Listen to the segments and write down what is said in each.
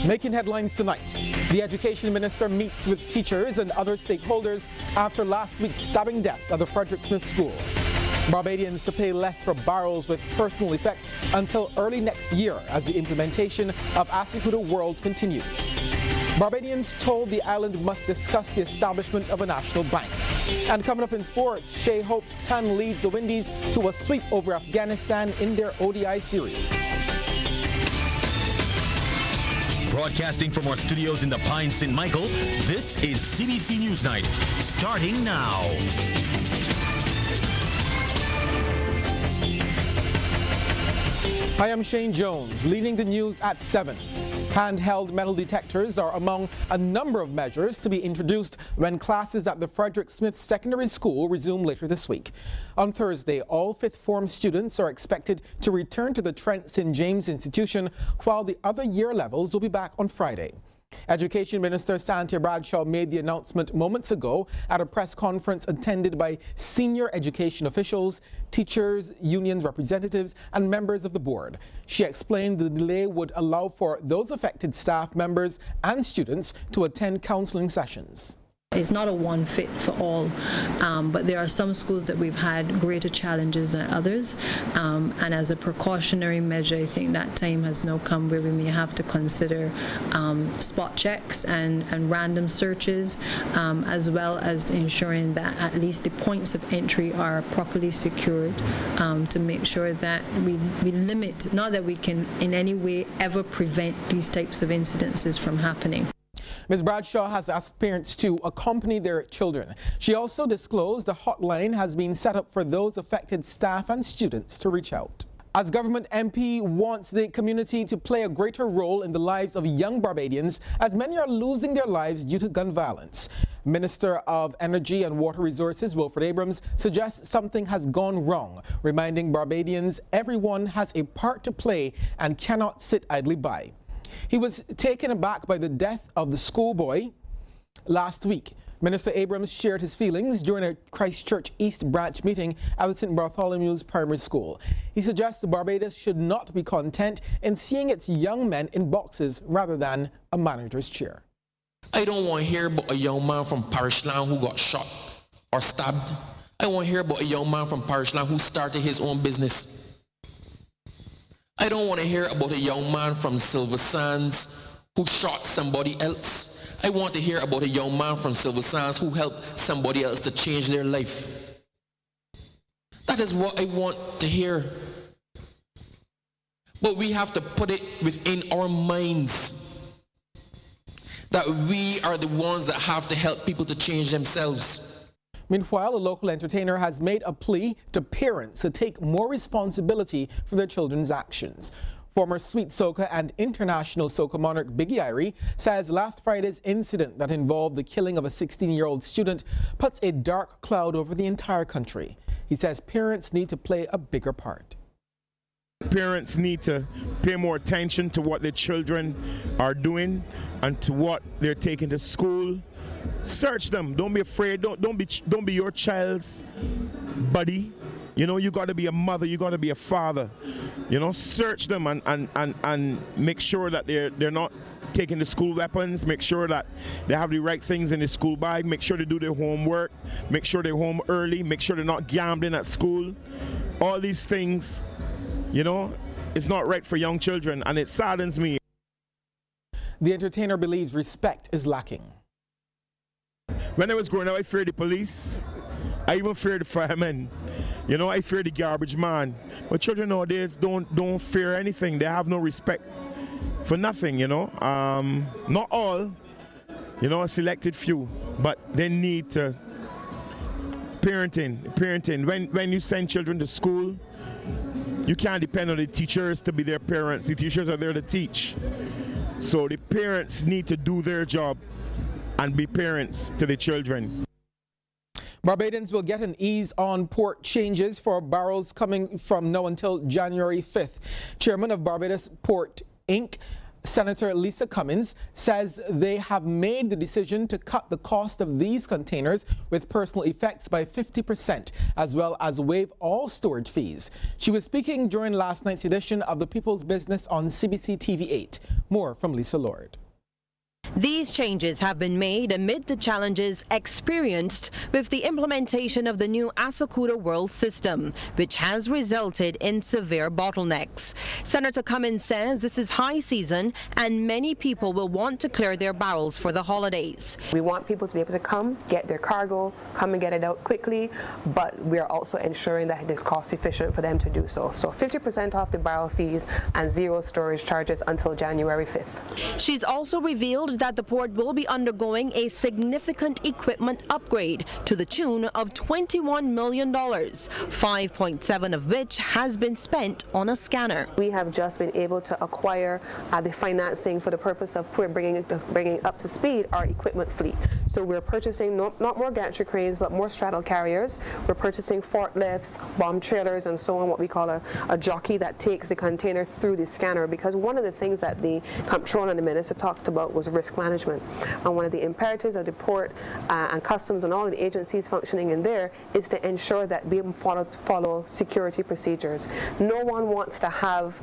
Making headlines tonight, the education minister meets with teachers and other stakeholders after last week's stabbing death at the Frederick Smith School. Barbadians to pay less for barrels with personal effects until early next year as the implementation of Asikuda World continues. Barbadians told the island must discuss the establishment of a national bank. And coming up in sports, Shea hopes 10 leads the Windies to a sweep over Afghanistan in their ODI series. Broadcasting from our studios in the Pine St. Michael, this is CBC Newsnight, starting now. Hi, I'm Shane Jones, leading the news at 7. Handheld metal detectors are among a number of measures to be introduced when classes at the Frederick Smith Secondary School resume later this week. On Thursday, all fifth form students are expected to return to the Trent St. James Institution, while the other year levels will be back on Friday. Education Minister Santia Bradshaw made the announcement moments ago at a press conference attended by senior education officials, teachers, unions representatives, and members of the board. She explained the delay would allow for those affected staff members and students to attend counseling sessions. It's not a one fit for all, but there are some schools that we've had greater challenges than others, and as a precautionary measure, I think that time has now come where we may have to consider spot checks and random searches, as well as ensuring that at least the points of entry are properly secured to make sure that we limit, not that we can in any way ever prevent these types of incidences from happening. Ms. Bradshaw has asked parents to accompany their children. She also disclosed a hotline has been set up for those affected staff and students to reach out. As government MP wants the community to play a greater role in the lives of young Barbadians, as many are losing their lives due to gun violence. Minister of Energy and Water Resources Wilfred Abrams suggests something has gone wrong, reminding Barbadians everyone has a part to play and cannot sit idly by. He was taken aback by the death of the schoolboy last week. Minister Abrams shared his feelings during a Christchurch East Branch meeting at the St. Bartholomew's Primary School. He suggests Barbados should not be content in seeing its young men in boxes rather than a manager's chair. I don't want to hear about a young man from Parishland who got shot or stabbed. I want to hear about a young man from Parishland who started his own business. I don't want to hear about a young man from Silver Sands who shot somebody else. I want to hear about a young man from Silver Sands who helped somebody else to change their life. That is what I want to hear. But we have to put it within our minds that we are the ones that have to help people to change themselves. Meanwhile, a local entertainer has made a plea to parents to take more responsibility for their children's actions. Former Sweet Soca and international soca monarch Biggie Irie says last Friday's incident that involved the killing of a 16-year-old student puts a dark cloud over the entire country. He says parents need to play a bigger part. Parents need to pay more attention to what their children are doing and to what they're taking to school. Search them. Don't be afraid. Don't be your child's buddy. You know, you got to be a mother. You got to be a father. You know, search them and make sure that they're not taking the school weapons. Make sure that they have the right things in the school bag. Make sure they do their homework. Make sure they're home early. Make sure they're not gambling at school. All these things, you know, it's not right for young children, and it saddens me. The entertainer believes respect is lacking. When I was growing up, I feared the police. I even feared the firemen. You know, I feared the garbage man. But children nowadays don't fear anything. They have no respect for nothing, you know. Not all, you know, a selected few, but they need to parenting. When you send children to school, you can't depend on the teachers to be their parents. The teachers are there to teach. So the parents need to do their job and be parents to the children. Barbadians will get an ease on port changes for barrels coming from now until January 5th. Chairman of Barbados Port Inc. Senator Lisa Cummins says they have made the decision to cut the cost of these containers with personal effects by 50%, as well as waive all storage fees. She was speaking during last night's edition of The People's Business on CBC TV 8. More from Lisa Lord. These changes have been made amid the challenges experienced with the implementation of the new Asakuda World system, which has resulted in severe bottlenecks. Senator Cummins says this is high season and many people will want to clear their barrels for the holidays. We want people to be able to come, get their cargo, come and get it out quickly, but we are also ensuring that it is cost efficient for them to do so. So 50% off the barrel fees and zero storage charges until January 5th. She's also revealed that the port will be undergoing a significant equipment upgrade to the tune of $21 million, 5.7 of which has been spent on a scanner. We have just been able to acquire the financing for the purpose of bringing up to speed our equipment fleet. So we're purchasing not more gantry cranes, but more straddle carriers. We're purchasing forklifts, bomb trailers, and so on, what we call a jockey that takes the container through the scanner, because one of the things that the comptroller and the minister talked about was risk management. And one of the imperatives of the port and customs and all the agencies functioning in there is to ensure that we follow security procedures. No one wants to have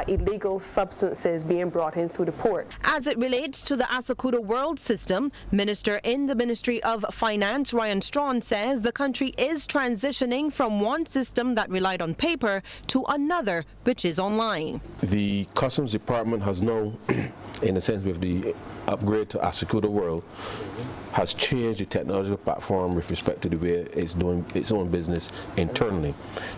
illegal substances being brought in through the port. As it relates to the Asakuda World system, Minister in the Ministry of Finance, Ryan Strawn, says the country is transitioning from one system that relied on paper to another, which is online. The Customs Department has now, in a sense, with the upgrade to Asakuda World, has changed the technological platform with respect to the way it's doing its own business internally,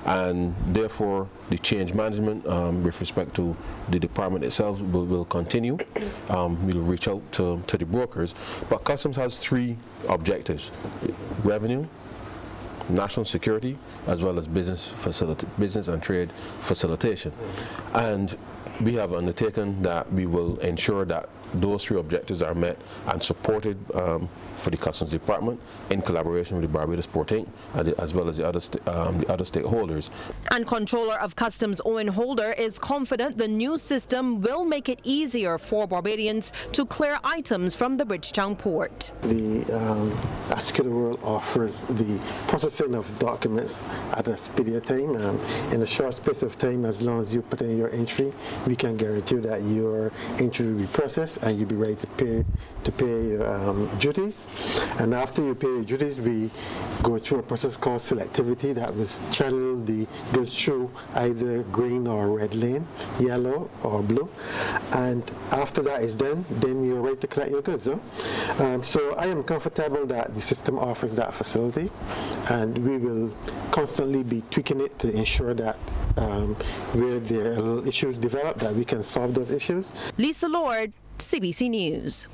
and therefore the change management with respect to the department itself will continue. We'll reach out to the brokers, but Customs has three objectives: revenue, national security, as well as business and trade facilitation. And we have undertaken that we will ensure that those three objectives are met and supported for the Customs Department in collaboration with the Barbados Port Inc. as well as the other stakeholders. And Controller of Customs Owen Holder is confident the new system will make it easier for Barbadians to clear items from the Bridgetown port. The Asakuda World offers the processing of documents at a speedier time. In a short space of time, as long as you put in your entry, we can guarantee that your entry will be processed and you'll be ready to pay your duties. And after you pay your duties, we go through a process called selectivity that will channel the goods through either green or red lane, yellow or blue. And after that is done, then you're ready to collect your goods. So I am comfortable that the system offers that facility, and we will constantly be tweaking it to ensure that where there are issues develop, that we can solve those issues. Lisa Lord, CBC News.